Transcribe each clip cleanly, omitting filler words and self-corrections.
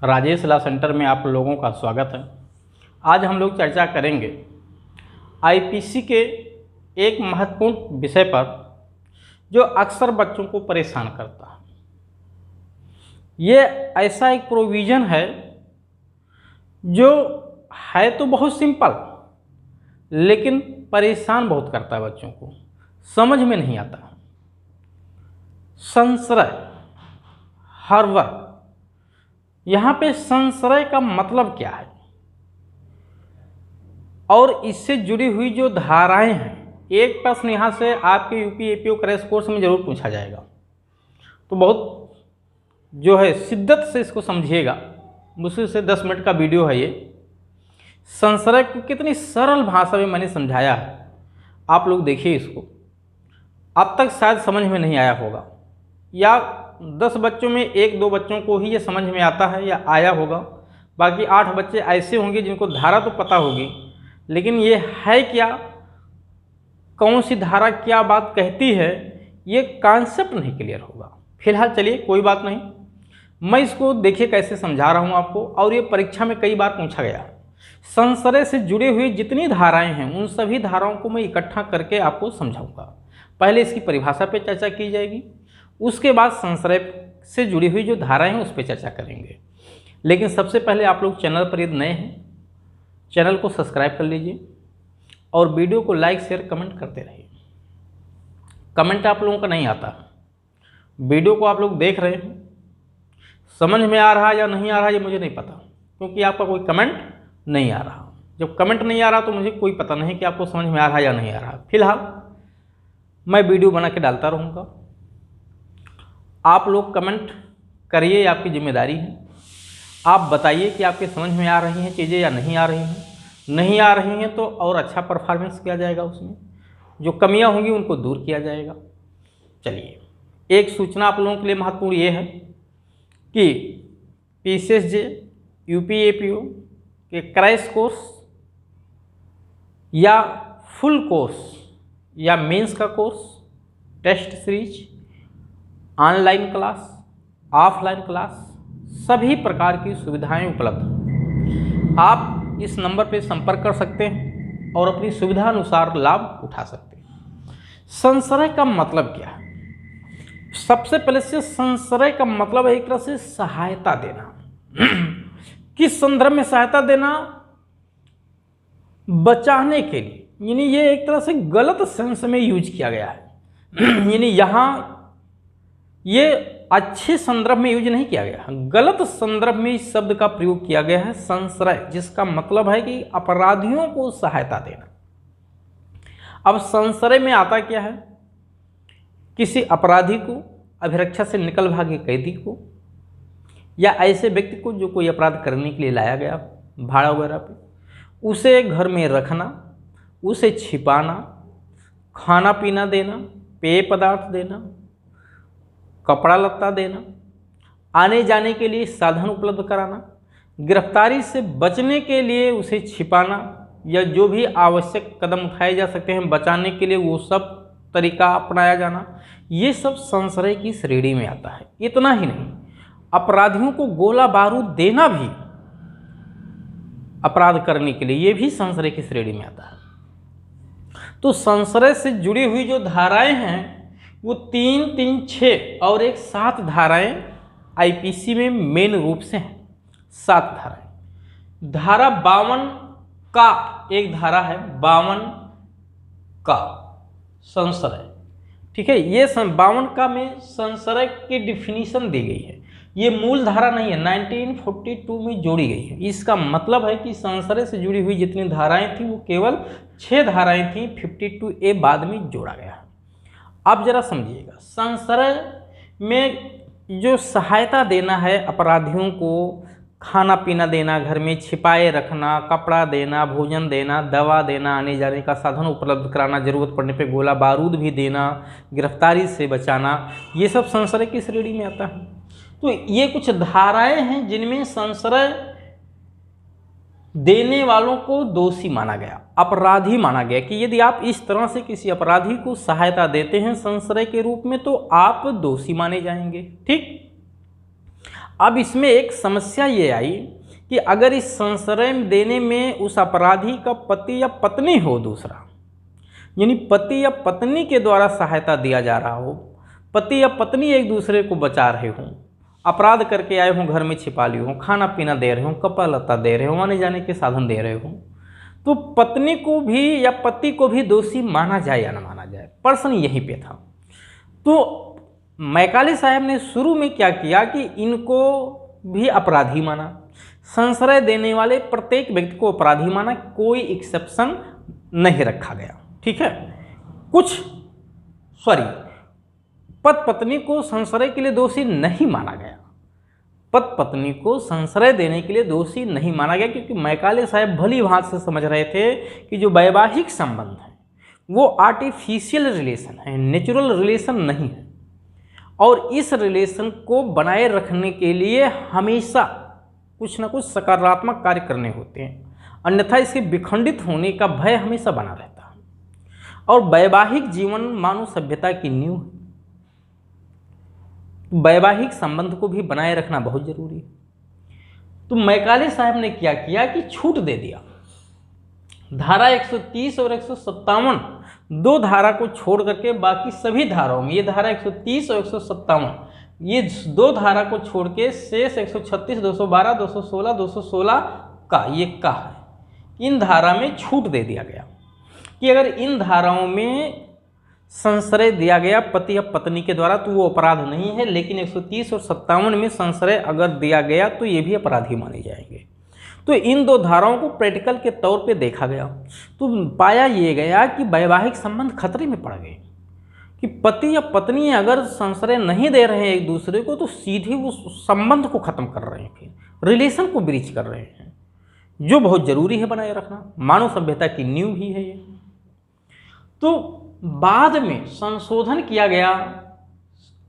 Rajesh law centre में आप लोगों का स्वागत है। आज हम लोग चर्चा करेंगे आईपीसी के एक महत्वपूर्ण विषय पर जो अक्सर बच्चों को परेशान करता है। ये ऐसा एक प्रोविज़न है जो है तो बहुत सिंपल, लेकिन परेशान बहुत करता है बच्चों को, समझ में नहीं आता। संश्रय, हर वर्ग। यहाँ पे संश्रय का मतलब क्या है और इससे जुड़ी हुई जो धाराएं हैं, एक प्रश्न यहाँ से आपके यूपी एपीओ क्रैश कोर्स में जरूर पूछा जाएगा, तो बहुत जो है शिद्दत से इसको समझिएगा। मुश्किल से 10 मिनट का वीडियो है ये। संश्रय को कितनी सरल भाषा में मैंने समझाया है, आप लोग देखिए इसको। अब तक शायद समझ में नहीं आया होगा, या 10 बच्चों में 1-2 बच्चों को ही ये समझ में आता है या आया होगा। बाकी 8 बच्चे ऐसे होंगे जिनको धारा तो पता होगी, लेकिन ये है क्या, कौन सी धारा क्या बात कहती है, ये कॉन्सेप्ट नहीं क्लियर होगा। फिलहाल चलिए कोई बात नहीं, मैं इसको देखिए कैसे समझा रहा हूँ आपको। और ये परीक्षा में कई बार पूछा गया। संश्रय से जुड़ी हुई जितनी धाराएं हैं उन सभी धाराओं को मैं इकट्ठा करके आपको समझाऊंगा। पहले इसकी परिभाषा पे चर्चा की जाएगी, उसके बाद संश्रय से जुड़ी हुई जो धाराएं हैं उस पर चर्चा करेंगे। लेकिन सबसे पहले आप लोग चैनल पर यदि नए हैं, चैनल को सब्सक्राइब कर लीजिए और वीडियो को लाइक शेयर कमेंट करते रहिए। कमेंट आप लोगों का नहीं आता, वीडियो को आप लोग देख रहे हैं, समझ में आ रहा है या नहीं आ रहा है ये मुझे नहीं पता, क्योंकि आपका कोई कमेंट नहीं आ रहा। जब कमेंट नहीं आ रहा तो मुझे कोई पता नहीं कि आपको समझ में आ रहा है या नहीं आ रहा। फिलहाल मैं वीडियो बना के डालता रहूँगा, आप लोग कमेंट करिए, ये आपकी जिम्मेदारी है। आप बताइए कि आपके समझ में आ रही हैं चीज़ें या नहीं आ रही हैं। नहीं आ रही हैं तो और अच्छा परफॉर्मेंस किया जाएगा, उसमें जो कमियां होंगी उनको दूर किया जाएगा। चलिए, एक सूचना आप लोगों के लिए महत्वपूर्ण ये है कि पीसीएसजे यूपीएपीओ के क्रैश कोर्स या फुल कोर्स या मेंस का कोर्स, test series, online class, offline class, सभी प्रकार की सुविधाएं उपलब्ध हैं। आप इस नंबर पर संपर्क कर सकते हैं और अपनी सुविधा अनुसार लाभ उठा सकते हैं। संश्रय का मतलब क्या है? सबसे पहले से संश्रय का मतलब है एक तरह से सहायता देना। किस संदर्भ में सहायता देना? बचाने के लिए। यानी ये एक तरह से गलत सेंस में यूज किया गया है। यानी यहाँ ये अच्छे संदर्भ में यूज नहीं किया गया, गलत संदर्भ में इस शब्द का प्रयोग किया गया है संश्रय, जिसका मतलब है कि अपराधियों को सहायता देना। अब संश्रय में आता क्या है? किसी अपराधी को, अभिरक्षा से निकल भागे कैदी को, या ऐसे व्यक्ति को जो कोई अपराध करने के लिए लाया गया भाड़ा वगैरह पे, उसे घर में रखना, उसे छिपाना, खाना पीना देना, पेय पदार्थ देना, कपड़ा लत्ता देना, आने जाने के लिए साधन उपलब्ध कराना, गिरफ्तारी से बचने के लिए उसे छिपाना, या जो भी आवश्यक कदम उठाए जा सकते हैं बचाने के लिए वो सब तरीका अपनाया जाना, ये सब संश्रय की श्रेणी में आता है। इतना ही नहीं, अपराधियों को गोला बारूद देना भी अपराध करने के लिए, ये भी संश्रय की श्रेणी में आता है। तो संश्रय से जुड़ी हुई जो धाराएं हैं वो 3, 3, 6 और एक 7 धाराएं आईपीसी में मेन रूप से हैं। 7 धाराएं। धारा 52 का एक धारा है, 52 का संश्रय, ठीक है। ये 52 का में संश्रय की डिफिनीशन दी गई है। ये मूल धारा नहीं है, 1942 में जोड़ी गई है। इसका मतलब है कि संश्रय से जुड़ी हुई जितनी धाराएं थी वो केवल 6 धाराएं थी, 52A बाद में जोड़ा गया है। अब जरा समझिएगा, संश्रय में जो सहायता देना है अपराधियों को, खाना पीना देना, घर में छिपाए रखना, कपड़ा देना, भोजन देना, दवा देना, आने जाने का साधन उपलब्ध कराना, जरूरत पड़ने पे गोला बारूद भी देना, गिरफ्तारी से बचाना, ये सब संश्रय की श्रेणी में आता है। तो ये कुछ धाराएं हैं जिनमें संश्रय देने वालों को दोषी माना गया, अपराधी माना गया, कि यदि आप इस तरह से किसी अपराधी को सहायता देते हैं संश्रय के रूप में तो आप दोषी माने जाएंगे। ठीक। अब इसमें एक समस्या ये आई कि अगर इस संशय देने में उस अपराधी का पति या पत्नी हो दूसरा, यानी पति या पत्नी के द्वारा सहायता दिया जा रहा हो, पति या पत्नी एक दूसरे को बचा रहे हों, अपराध करके आए हों, घर में छिपा लिए हों, खाना पीना दे रहे हों, कपड़ा लत्ता दे रहे हों, आने जाने के साधन दे रहे हों, तो पत्नी को भी या पति को भी दोषी माना जाए या न माना जाए, प्रश्न यहीं पे था। तो मैकाले साहब ने शुरू में क्या किया कि इनको भी अपराधी माना, संशय देने वाले प्रत्येक व्यक्ति को अपराधी माना, कोई एक्सेप्शन नहीं रखा गया। ठीक है, पति पत्नी को संशय के लिए दोषी नहीं माना गया, पति पत्नी को संशय देने के लिए दोषी नहीं माना गया, क्योंकि मैकाले साहब भली भांति से समझ रहे थे कि जो वैवाहिक संबंध है वो आर्टिफिशियल रिलेशन है, नेचुरल रिलेशन नहीं है, और इस रिलेशन को बनाए रखने के लिए हमेशा कुछ ना कुछ सकारात्मक कार्य करने होते हैं, अन्यथा इसके विखंडित होने का भय हमेशा बना रहता है। और वैवाहिक जीवन मानव सभ्यता की नींव है, वैवाहिक संबंध को भी बनाए रखना बहुत जरूरी है। तो मैकाले साहब ने क्या किया कि छूट दे दिया, धारा 130 और 157 दो धारा को छोड़ करके बाकी सभी धाराओं में, ये धारा 130 और 157 ये दो धारा को छोड़ के शेष 136, 212, 216, 216 का ये का है, इन धारा में छूट दे दिया गया कि अगर इन धाराओं में संशय दिया गया पति या पत्नी के द्वारा तो वो अपराध नहीं है, लेकिन 130 और 57 में संशय अगर दिया गया तो ये भी अपराधी माने जाएंगे। तो इन दो धाराओं को प्रैक्टिकल के तौर पे देखा गया तो पाया ये गया कि वैवाहिक संबंध खतरे में पड़ गए कि पति या पत्नी अगर संशय नहीं दे रहे हैं एक दूसरे को तो सीधे उस संबंध को खत्म कर रहे हैं, फिर रिलेशन को ब्रीच कर रहे हैं, जो बहुत जरूरी है बनाए रखना, मानव सभ्यता की नींव ही है ये। तो बाद में संशोधन किया गया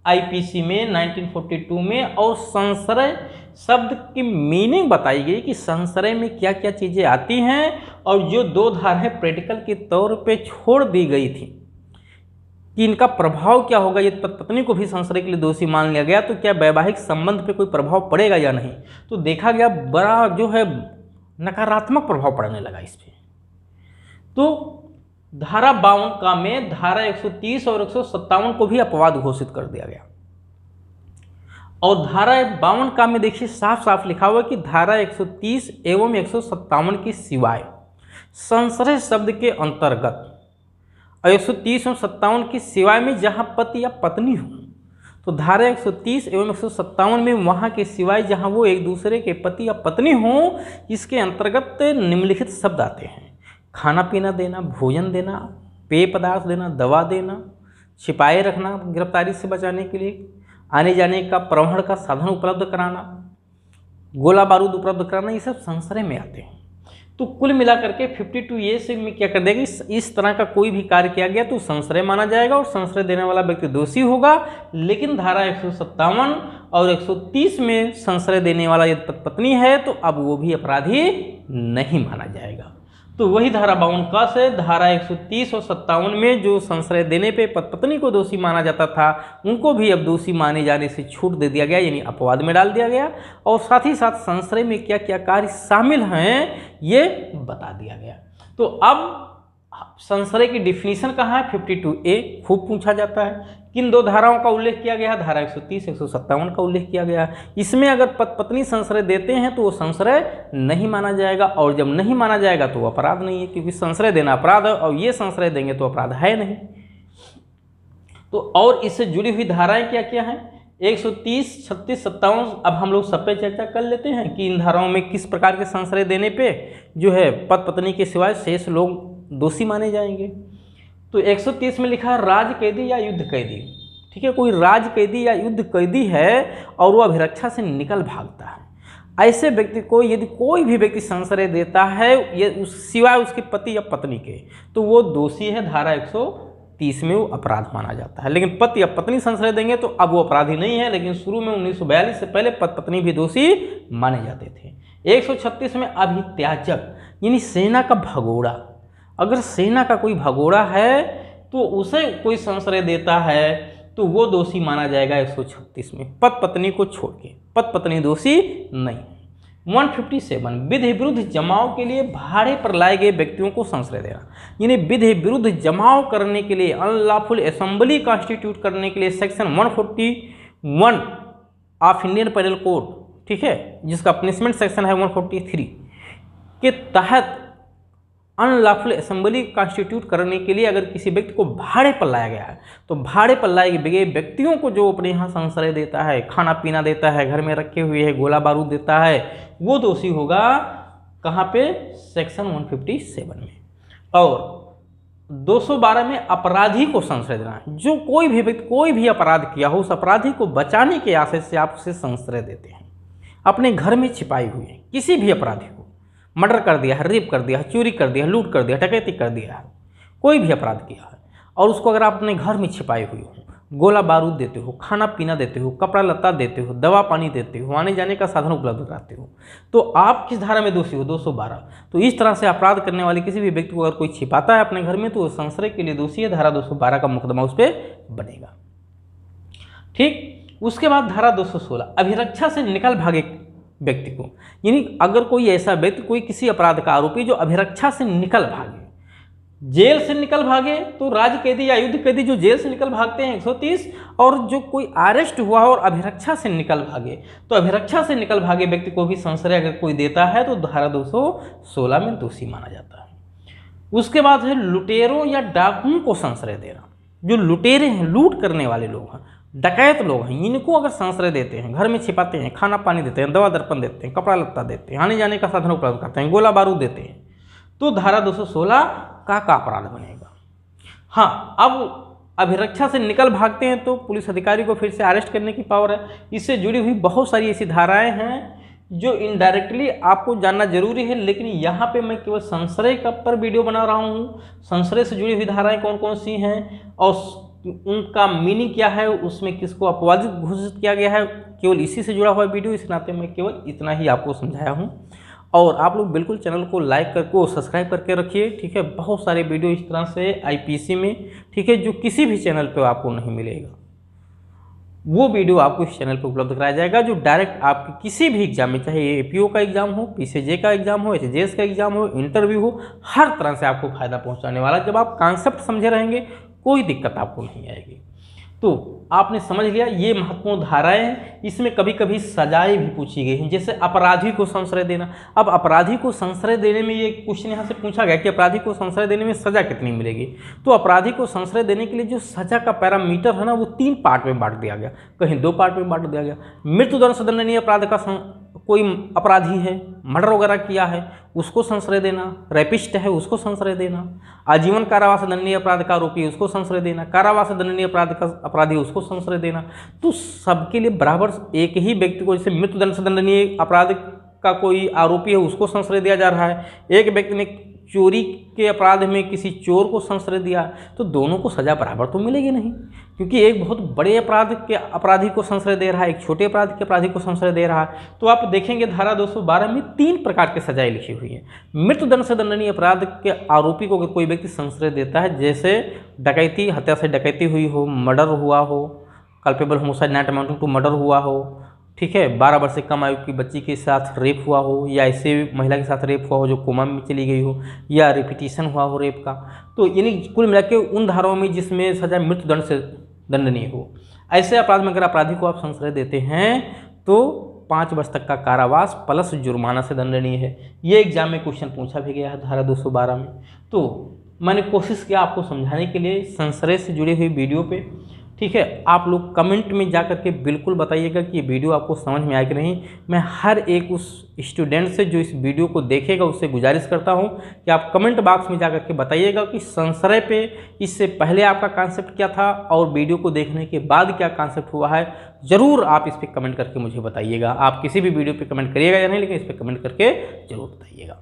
आईपीसी में 1942 में, और संशय शब्द की मीनिंग बताई गई कि संशय में क्या क्या चीज़ें आती हैं, और जो दो धाराएं प्रैक्टिकल के तौर पे छोड़ दी गई थी कि इनका प्रभाव क्या होगा, ये पत्नी को भी संशय के लिए दोषी मान लिया गया तो क्या वैवाहिक संबंध पे कोई प्रभाव पड़ेगा या नहीं, तो देखा गया बड़ा जो है नकारात्मक प्रभाव पड़ने लगा इस पर। तो धारा 52 का में धारा 130 और 157 को भी अपवाद घोषित कर दिया गया, और धारा 52 का में देखिए साफ साफ लिखा हुआ कि धारा 130 एवं 157 की सिवाय संशय शब्द के अंतर्गत, और 130 और 57 की सिवाय में जहां पति या पत्नी हो, तो धारा 130 एवं 157 में वहां के सिवाय जहां वो एक दूसरे के पति या पत्नी हो, इसके अंतर्गत निम्नलिखित शब्द आते हैं: खाना पीना देना, भोजन देना, पेय पदार्थ देना, दवा देना, छिपाए रखना गिरफ्तारी से बचाने के लिए, आने जाने का परिवहन का साधन उपलब्ध कराना, गोला बारूद उपलब्ध कराना, ये सब संशय में आते हैं। तो कुल मिलाकर के 52A से में क्या कर देगा, इस तरह का कोई भी कार्य किया गया तो संशय माना जाएगा और संशय देने वाला व्यक्ति दोषी होगा। लेकिन धारा 157 और 130 में संशय देने वाला यदि पत्नी है तो अब वो भी अपराधी नहीं माना जाएगा। तो वही धारा 52 का से धारा 130 और 57 में जो संशय देने पे पत्नी को दोषी माना जाता था उनको भी अब दोषी माने जाने से छूट दे दिया गया, यानी अपवाद में डाल दिया गया, और साथ ही साथ संशय में क्या क्या कार्य शामिल हैं ये बता दिया गया। तो अब संशय की डिफिनीशन कहाँ है, 52A खूब पूछा जाता है। किन दो धाराओं का उल्लेख किया गया, धारा 130, 157 का उल्लेख किया गया। इसमें अगर पत्नी संशय देते हैं तो वो संशय नहीं माना जाएगा, और जब नहीं माना जाएगा तो वो अपराध नहीं है, क्योंकि संशय देना अपराध है और ये संशय देंगे तो अपराध है नहीं। तो और इससे जुड़ी हुई धाराएं क्या क्या हैं, 130, 36, 57 अब हम लोग सब पे चर्चा कर लेते हैं कि इन धाराओं में किस प्रकार के संशय देने पे जो है पत्नी के सिवाय शेष लोग दोषी माने जाएंगे। तो 130 में लिखा है राज कैदी या युद्ध कैदी। ठीक है, कोई राज कैदी या युद्ध कैदी है और वो अभिरक्षा से निकल भागता है, ऐसे व्यक्ति को यदि कोई भी व्यक्ति संशय देता है ये सिवाय उसके पति या पत्नी के तो वो दोषी है, धारा 130 में वो अपराध माना जाता है। लेकिन पति या पत्नी संशय देंगे तो अब वो अपराधी नहीं है, लेकिन शुरू में 1942 से पहले पति पत्नी भी दोषी माने जाते थे। 136 में अभित्याजक यानी सेना का भगोड़ा, अगर सेना का कोई भगोड़ा है तो उसे कोई संशय देता है तो वो दोषी माना जाएगा 136 में, पति पत्नी को छोड़ के। पति पत्नी दोषी नहीं। 157 विधि विरुद्ध जमाव के लिए भाड़े पर लाए गए व्यक्तियों को संश्रय देना, यानी विधि विरुद्ध जमाव करने के लिए, अनलॉफुल असेंबली कॉन्स्टिट्यूट करने के लिए section 141 of Indian penal code, ठीक है, जिसका पनिशमेंट सेक्शन है 143 के तहत अनलॉफुल असेंबली कॉन्स्टिट्यूट करने के लिए अगर किसी व्यक्ति को भाड़े पर लाया गया है, तो भाड़े पर लाए गए व्यक्तियों को जो अपने यहाँ संश्रय देता है, खाना पीना देता है, घर में रखे हुए है, गोला बारूद देता है, वो दोषी होगा कहाँ पे, सेक्शन 157 में। और 212 में अपराधी को संश्रय देना, जो कोई भी व्यक्ति कोई भी अपराध किया हो, उस अपराधी को बचाने के आशय से आप उसे संश्रय देते हैं, अपने घर में छिपाई हुई है किसी भी अपराधी को, मर्डर कर दिया है, रेप कर दिया है, चोरी कर दिया है, लूट कर दिया, डकैती कर दिया है, कोई भी अपराध किया है, और उसको अगर आप अपने घर में छिपाई हुई हो, गोला बारूद देते हो, खाना पीना देते हो, कपड़ा लत्ता देते हो, दवा पानी देते हो, आने जाने का साधन उपलब्ध कराते हो, तो आप किस धारा में दोषी हो, 212। तो इस तरह से अपराध करने वाले किसी भी व्यक्ति को अगर कोई छिपाता है अपने घर में, तो वो संश्रय के लिए दोषी है, धारा 212 का मुकदमा उस पर बनेगा। ठीक, उसके बाद धारा 216 अभिरक्षा से निकल भागे व्यक्ति को, यानी अगर कोई ऐसा व्यक्ति, कोई किसी अपराध का आरोपी जो अभिरक्षा से निकल भागे, जेल से निकल भागे, तो राज कैदी या युद्ध कैदी जो जेल से निकल भागते हैं 130, और जो कोई अरेस्ट हुआ और अभिरक्षा से निकल भागे, तो अभिरक्षा से निकल भागे व्यक्ति को भी संश्रय अगर कोई देता है तो धारा 216 में दोषी माना जाता है। उसके बाद है लुटेरों या डाकुओं को संश्रय देना, जो लुटेरे हैं, लूट करने वाले लोग हैं, डकैत लोग हैं, इनको अगर संश्रय देते हैं, घर में छिपाते हैं, खाना पानी देते हैं, दवा दर्पण देते हैं, कपड़ा लत्ता देते हैं, आने जाने का साधन उपलब्ध करते हैं, गोला बारूद देते हैं, तो धारा 216 का अपराध बनेगा। हाँ, अब अभिरक्षा से निकल भागते हैं तो पुलिस अधिकारी को फिर से अरेस्ट करने की पावर है। इससे जुड़ी हुई बहुत सारी ऐसी धाराएं हैं जो इनडायरेक्टली आपको जानना जरूरी है, लेकिन यहाँ पे मैं केवल संश्रय का पर वीडियो बना रहा हूँ। संश्रय से जुड़ी हुई धाराएं कौन कौन सी हैं और उनका मीनिंग क्या है, उसमें किसको अपवादित घोषित किया गया है, केवल इसी से जुड़ा हुआ वीडियो, इस नाते मैं केवल इतना ही आपको समझाया हूँ। और आप लोग बिल्कुल चैनल को लाइक करके और सब्सक्राइब करके रखिए, ठीक है। बहुत सारे वीडियो इस तरह से आईपीसी में, ठीक है, जो किसी भी चैनल पे आपको नहीं मिलेगा, वो वीडियो आपको इस चैनल पे उपलब्ध कराया जाएगा, जो डायरेक्ट आपके किसी भी एग्जाम में, चाहे एपीओ का एग्जाम हो, पीसीजे का एग्जाम हो, एचजेएस का एग्जाम हो, इंटरव्यू हो, हर तरह से आपको फायदा पहुंचाने वाला। जब आप कॉन्सेप्ट समझे रहेंगे कोई दिक्कत आपको नहीं आएगी। तो आपने समझ लिया ये महत्वपूर्ण धाराएं हैं। इसमें कभी कभी सजाएं भी पूछी गई हैं, जैसे अपराधी को संश्रय देना। अब अपराधी को संश्रय देने में ये क्वेश्चन यहाँ से पूछा गया कि अपराधी को संश्रय देने में सजा कितनी मिलेगी। तो अपराधी को संश्रय देने के लिए जो सजा का पैरामीटर है ना, वो 3 पार्ट में बांट दिया गया, कहीं 2 पार्ट में बांट दिया गया। मृत्युदंड से दंडनीय अपराध का कोई अपराधी है, मर्डर वगैरह किया है, उसको संश्रय देना, रेपिस्ट है उसको संश्रय देना, आजीवन कारावास दंडनीय अपराध का आरोपी उसको संश्रय देना, कारावास दंडनीय अपराध का अपराधी उसको संश्रय देना। तो सबके लिए बराबर एक ही व्यक्ति को, जैसे मृत्युदंड से दंडनीय अपराध का कोई आरोपी है उसको संश्रय दिया जा रहा है, एक व्यक्ति ने चोरी के अपराध में किसी चोर को संश्रय दिया, तो दोनों को सजा बराबर तो मिलेगी नहीं, क्योंकि एक बहुत बड़े अपराध के अपराधी को संश्रय दे रहा है, एक छोटे अपराध के अपराधी को संश्रय दे रहा है। तो आप देखेंगे धारा 212 में 3 प्रकार की सजाएं लिखी हुई है। मृत्युदंड से दंडनीय अपराध के आरोपी को अगर कोई व्यक्ति संश्रय देता है, जैसे डकैती, हत्या से डकैती हुई हो, मर्डर हुआ हो, culpable homicide not amounting to murder हुआ हो, ठीक है, 12 वर्ष से कम आयु की बच्ची के साथ रेप हुआ हो, या ऐसे महिला के साथ रेप हुआ हो जो कोमा में चली गई हो, या रिपीटिशन हुआ हो रेप का, तो यानी कुल मिला के उन धाराओं में जिसमें सजा मृत्युदंड से दंडनीय हो, ऐसे अपराध में अगर अपराधी को आप संश्रय देते हैं तो 5 वर्ष तक का कारावास प्लस जुर्माना से दंडनीय है। ये एग्जाम में क्वेश्चन पूछा भी गया है धारा 212 में। तो मैंने कोशिश किया आपको समझाने के लिए संश्रय से जुड़ी हुई वीडियो पे, ठीक है। आप लोग कमेंट में जा करके बिल्कुल बताइएगा कि ये वीडियो आपको समझ में आया कि नहीं। मैं हर एक उस स्टूडेंट से जो इस वीडियो को देखेगा उससे गुजारिश करता हूं कि आप कमेंट बॉक्स में जा करके बताइएगा कि संश्रय पे इससे पहले आपका कॉन्सेप्ट क्या था और वीडियो को देखने के बाद क्या कॉन्सेप्ट हुआ है। ज़रूर आप इस पर कमेंट करके मुझे बताइएगा। आप किसी भी वीडियो पर कमेंट करिएगा या नहीं, लेकिन इस पर कमेंट करके ज़रूर बताइएगा।